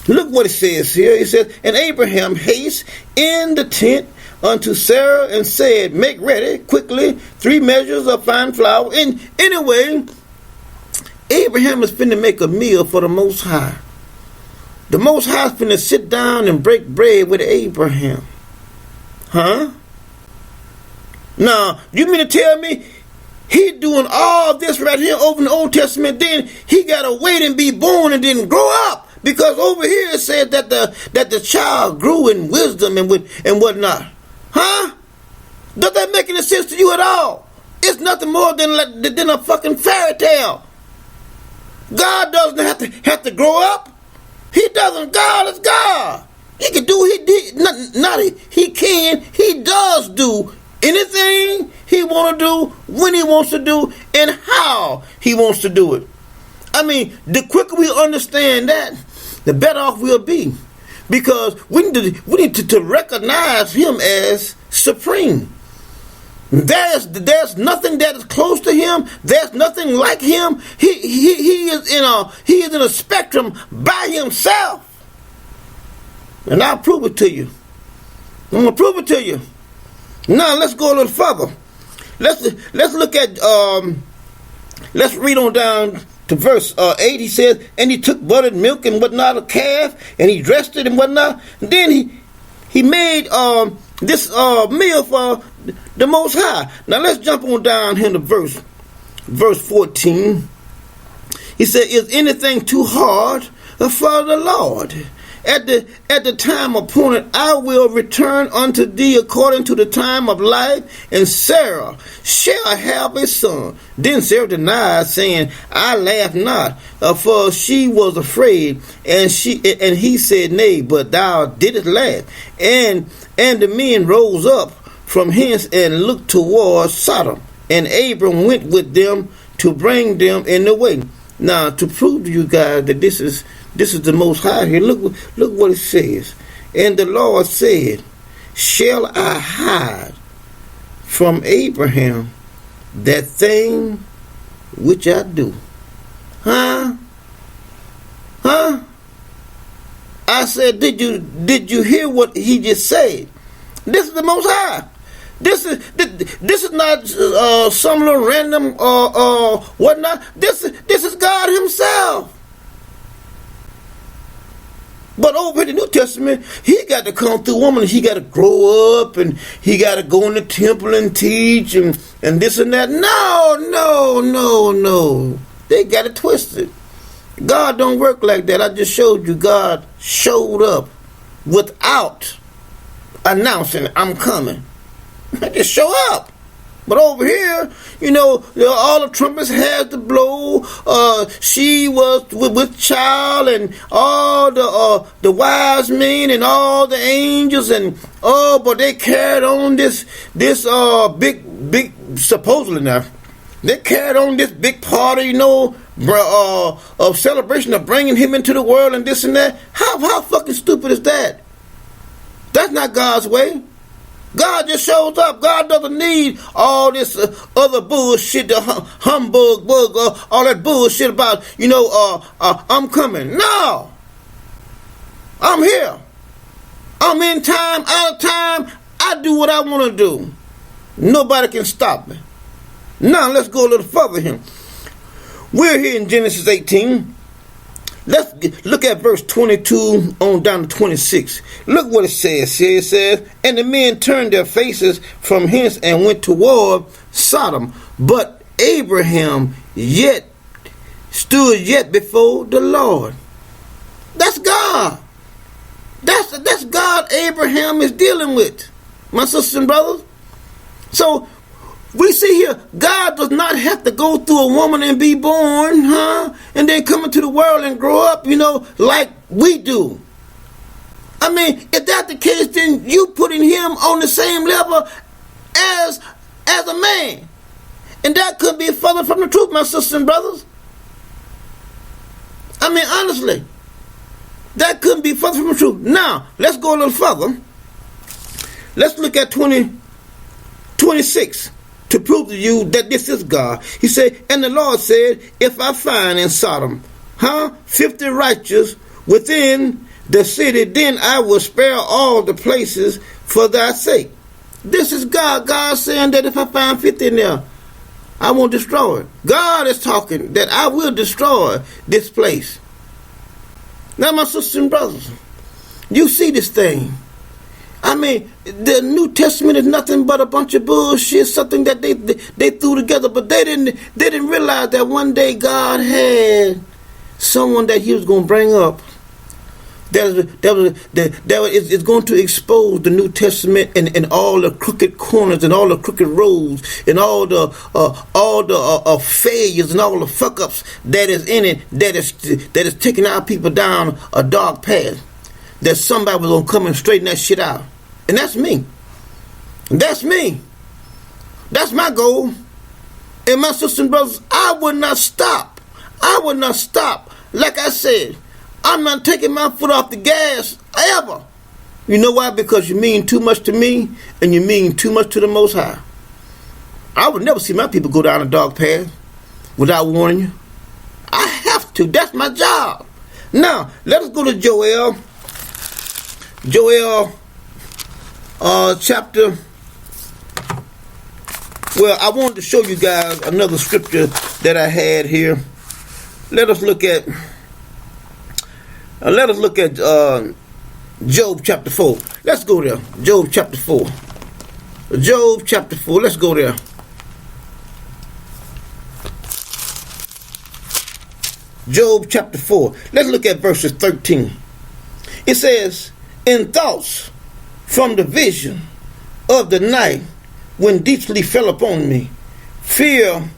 Look what it says here. It says, and Abraham haste in the tent unto Sarah and said, make ready quickly 3 measures of fine flour. And anyway, Abraham is finna make a meal for the Most High. The Most High is finna sit down and break bread with Abraham. Huh? Now, you mean to tell me he doing all this right here over in the Old Testament, then he got to wait and be born and then grow up? Because over here it said that the child grew in wisdom and whatnot. Huh? Does that make any sense to you at all? It's nothing more than a fucking fairy tale. God doesn't have to grow up. He doesn't. God is God. He can do. He does do anything he want to do, when he wants to do, and how he wants to do it. I mean, the quicker we understand that, the better off we'll be. Because we need to recognize him as supreme. There's nothing that is close to him. There's nothing like him. He is in a spectrum by himself. And I'll prove it to you. I'm gonna prove it to you. Now let's go a little further. Let's look at let's read on down to verse 8. He says, and he took buttered milk and whatnot, a calf, and he dressed it and whatnot. And then he made this meal for the Most High. Now let's jump on down here to verse 14. He said, is anything too hard for the Lord? At the time appointed, I will return unto thee according to the time of life, and Sarah shall have a son. Then Sarah denied, saying, I laugh not, for she was afraid. And he said, Nay, but thou didst laugh. And the men rose up from hence and looked towards Sodom. And Abram went with them to bring them in the way. Now, to prove to you guys that this is the Most High here, look what it says. And the Lord said, shall I hide from Abraham that thing which I do? Huh? I said, did you hear what he just said? This is the Most High. This is not some little random whatnot. This is God himself. But over in the New Testament, he got to come through woman. He got to grow up, and he got to go in the temple and teach, and this and that. No. They got it twisted. God don't work like that. I just showed you God showed up without announcing, I'm coming. I just show up. But over here, all the trumpets had to blow. She was with child, and all the wise men and all the angels, and but they carried on this big supposedly now. They carried on this big party, of celebration of bringing him into the world and this and that. How fucking stupid is that? That's not God's way. God just shows up. God doesn't need all this other bullshit, the humbug, all that bullshit about, I'm coming. No. I'm here. I'm in time, out of time. I do what I want to do. Nobody can stop me. Now, let's go a little further here. We're here in Genesis 18. Let's look at verse 22 on down to 26. Look what it says here. It says, and the men turned their faces from hence and went toward Sodom. But Abraham stood yet before the Lord. That's God. That's God Abraham is dealing with, my sisters and brothers. So we see here, God does not have to go through a woman and be born, and then come into the world and grow up, like we do. I mean, if that's the case, then you putting him on the same level as a man. And that could be further from the truth, my sisters and brothers. I mean, honestly, that couldn't be further from the truth. Now, let's go a little further. Let's look at 26. To prove to you that this is God. He said, and the Lord said, if I find in Sodom, 50 righteous within the city, then I will spare all the places for thy sake. This is God. God saying that if I find 50 in there, I won't destroy it. God is talking that I will destroy this place. Now, my sisters and brothers, you see this thing. I mean, the New Testament is nothing but a bunch of bullshit, something that they threw together, but they didn't realize that one day God had someone that he was going to bring up that is going to expose the New Testament and all the crooked corners and all the crooked roads and all the failures and all the fuck ups that is in it, that is taking our people down a dark path. That somebody was going to come and straighten that shit out. And that's me. That's me. That's my goal. And my sisters and brothers, I would not stop. I would not stop. Like I said, I'm not taking my foot off the gas ever. You know why? Because you mean too much to me and you mean too much to the Most High. I would never see my people go down a dark path without warning you. I have to. That's my job. Now, let us go to Joel. Joel chapter. Well, I wanted to show you guys another scripture that I had here. Let us look at Job chapter 4. Let's go there. Job chapter 4. Job chapter 4. Let's go there. Job chapter 4. Let's look at verses 13. It says, in thoughts from the vision of the night when deep sleep fell upon me, fear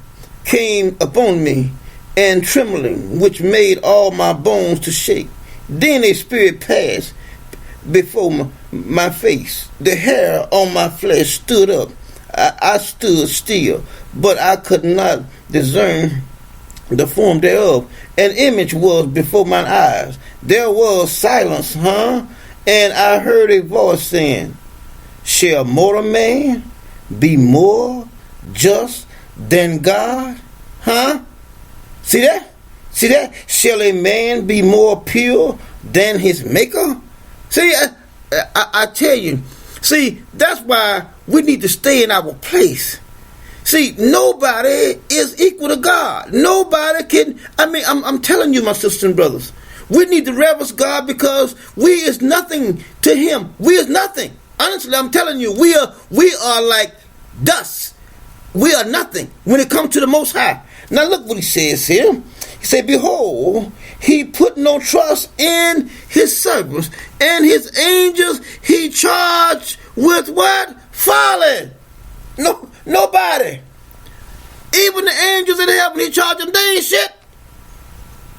came upon me, and trembling, which made all my bones to shake. Then a spirit passed before my face. The hair on my flesh stood up. I stood still, but I could not discern the form thereof. An image was before my eyes. There was silence, and I heard a voice saying, shall mortal man be more just than God? See that? See that? Shall a man be more pure than his maker? See, I tell you. See, that's why we need to stay in our place. See, nobody is equal to God. Nobody can. I mean, I'm telling you, my sisters and brothers, we need to reverence God because we is nothing to Him. We is nothing. Honestly, I'm telling you, we are like dust. We are nothing when it comes to the Most High. Now look what He says here. He said, behold, He put no trust in His servants, and His angels He charged with what? Folly. No, nobody. Even the angels in heaven He charged them. They ain't shit.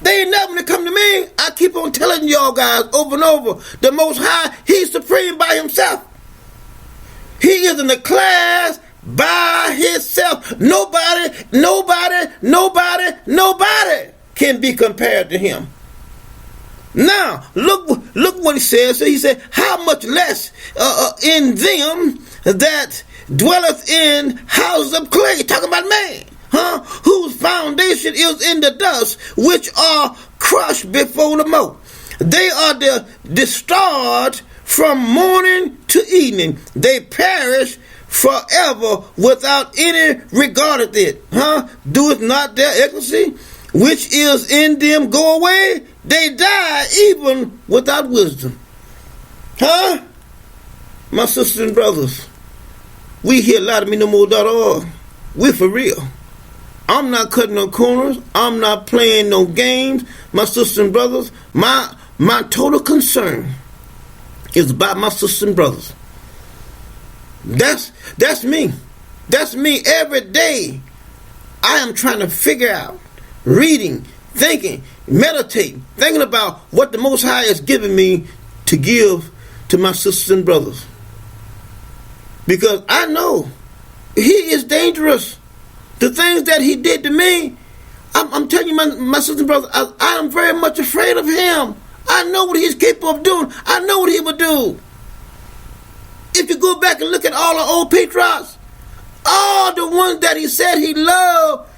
They ain't nothing to come to me. I keep on telling y'all guys over and over, the Most High, He's supreme by Himself. He is in a class by Himself. Nobody can be compared to Him. Now, look what He says. So He said, how much less in them that dwelleth in houses of clay. Talking about man. Whose foundation is in the dust, which are crushed before the mote. They are destroyed from morning to evening. They perish forever without any regard of it. Doeth not their excellency, which is in them, go away? They die even without wisdom. My sisters and brothers, we here LouderMeNoMore.org. We for real. I'm not cutting no corners. I'm not playing no games. My sisters and brothers, my total concern is about my sisters and brothers. That's me. That's me every day. I am trying to figure out, reading, thinking, meditating, thinking about what the Most High has given me to give to my sisters and brothers. Because I know He is dangerous. The things that He did to me, I'm telling you, my sisters and brothers, I am very much afraid of Him. I know what He's capable of doing. I know what He would do. If you go back and look at all the old patriots, all the ones that He said He loved,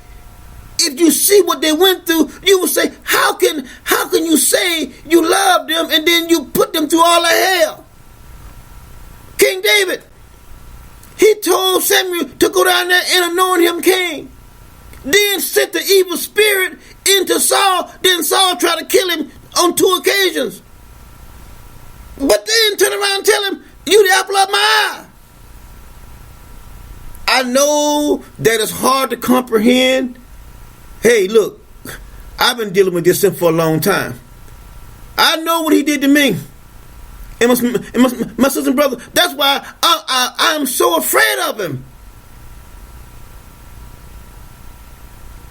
if you see what they went through, you will say, how can you say you love them and then you all of hell. King David, he told Samuel to go down there and anoint him king. Then sent the evil spirit into Saul. Then Saul tried to kill him on 2 occasions. But then turn around and tell him, you the apple of my eye. I know that it's hard to comprehend. Hey, look, I've been dealing with this for a long time. I know what he did to me. And my sister and brother, that's why I'm so afraid of him.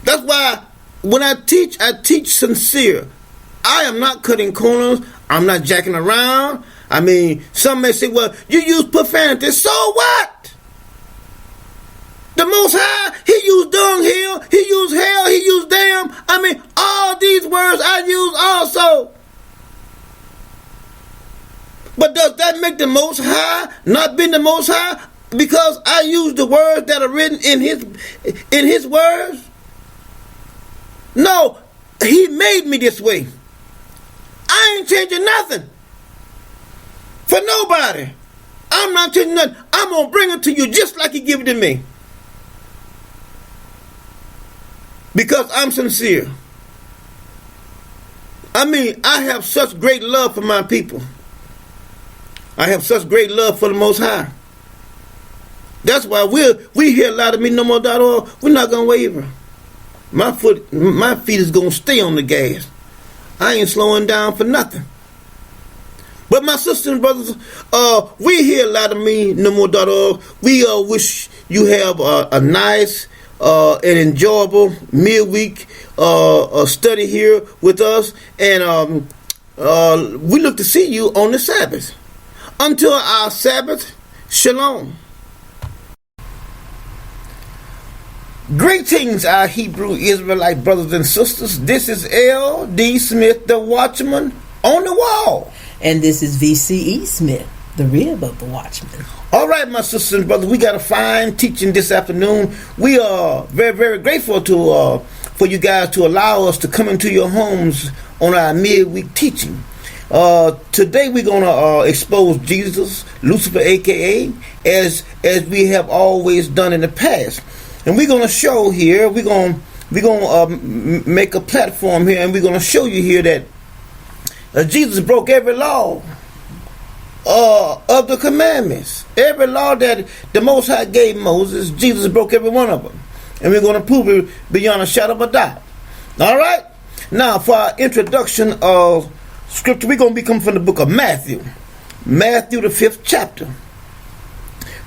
That's why when I teach sincere. I am not cutting corners. I'm not jacking around. I mean, some may say, well, you use profanity. So what? The Most High, he used dunghill, he used hell, he used damn. I mean, all these words I use also. But does that make the Most High not being the Most High because I use the words that are written in his words? No, he made me this way. I ain't changing nothing for nobody. I'm not changing nothing. I'm going to bring it to you just like he gave it to me. Because I'm sincere. I mean, I have such great love for my people. I have such great love for the Most High. That's why we hear a lot of me no more.org. We're not going to waver. My feet is going to stay on the gas. I ain't slowing down for nothing. But my sisters and brothers, we hear a lot of me no more.org. We wish you have a nice and enjoyable midweek study here with us. And we look to see you on the Sabbath. Until our Sabbath, shalom. Greetings, our Hebrew Israelite brothers and sisters. This is L.D. Smith, the watchman on the wall. And this is V.C.E. Smith, the rib of the watchman. All right, my sisters and brothers, we got a fine teaching this afternoon. We are very, very grateful for you guys to allow us to come into your homes on our midweek teaching. Today we're going to expose Jesus, Lucifer, a.k.a., as we have always done in the past. And we're going to show here, we're going to make a platform here, and we're going to show you here that Jesus broke every law of the commandments. Every law that the Most High gave Moses, Jesus broke every one of them. And we're going to prove it beyond a shadow of a doubt. All right? Now, for our introduction of Scripture, we're going to be coming from the book of Matthew. Matthew, the 5th chapter.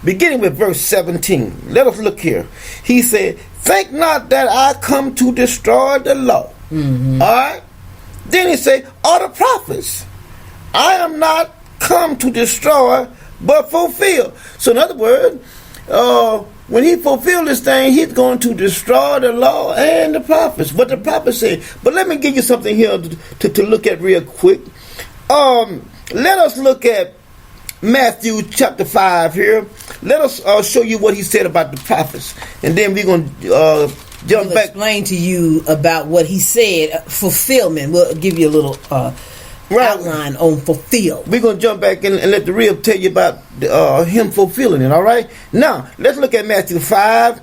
Beginning with verse 17. Let us look here. He said, think not that I come to destroy the law. Mm-hmm. All right? Then he said, or the prophets. I am not come to destroy, but fulfill. So in other words, when he fulfilled this thing, he's going to destroy the law and the prophets. What the prophets say. But let me give you something here to look at real quick. Let us look at Matthew chapter 5 here. Let us show you what he said about the prophets. And then we're going to jump back. Explain to you about what he said, fulfillment. We'll give you a little outline on fulfill. We're going to jump back and let the real tell you about him fulfilling it, all right? Now, let's look at Matthew 5,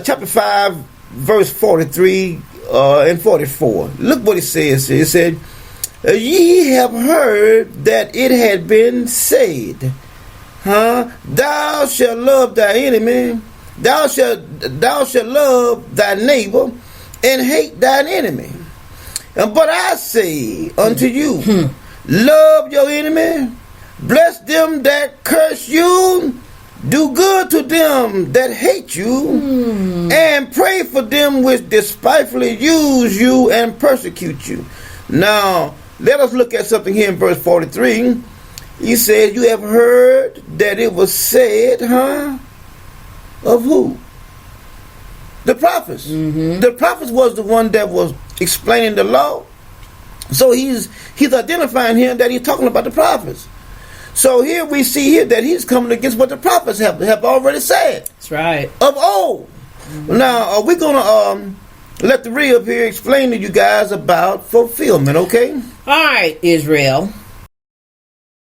chapter 5, verse 43 and 44. Look what it says. It said, ye have heard that it had been said, thou shalt love thy enemy, thou shalt love thy neighbor, and hate thine enemy. But I say unto you, love your enemy, bless them that curse you, do good to them that hate you, and pray for them which despitefully use you and persecute you. Now, let us look at something here in verse 43. He says, you have heard that it was said, of who? The prophets. Mm-hmm. The prophets was the one that was explaining the law. So he's identifying here that he's talking about the prophets. So here we see here that he's coming against what the prophets have already said. That's right. Of old. Mm-hmm. Now, we're going to let the real here explain to you guys about fulfillment, okay? All right, Israel.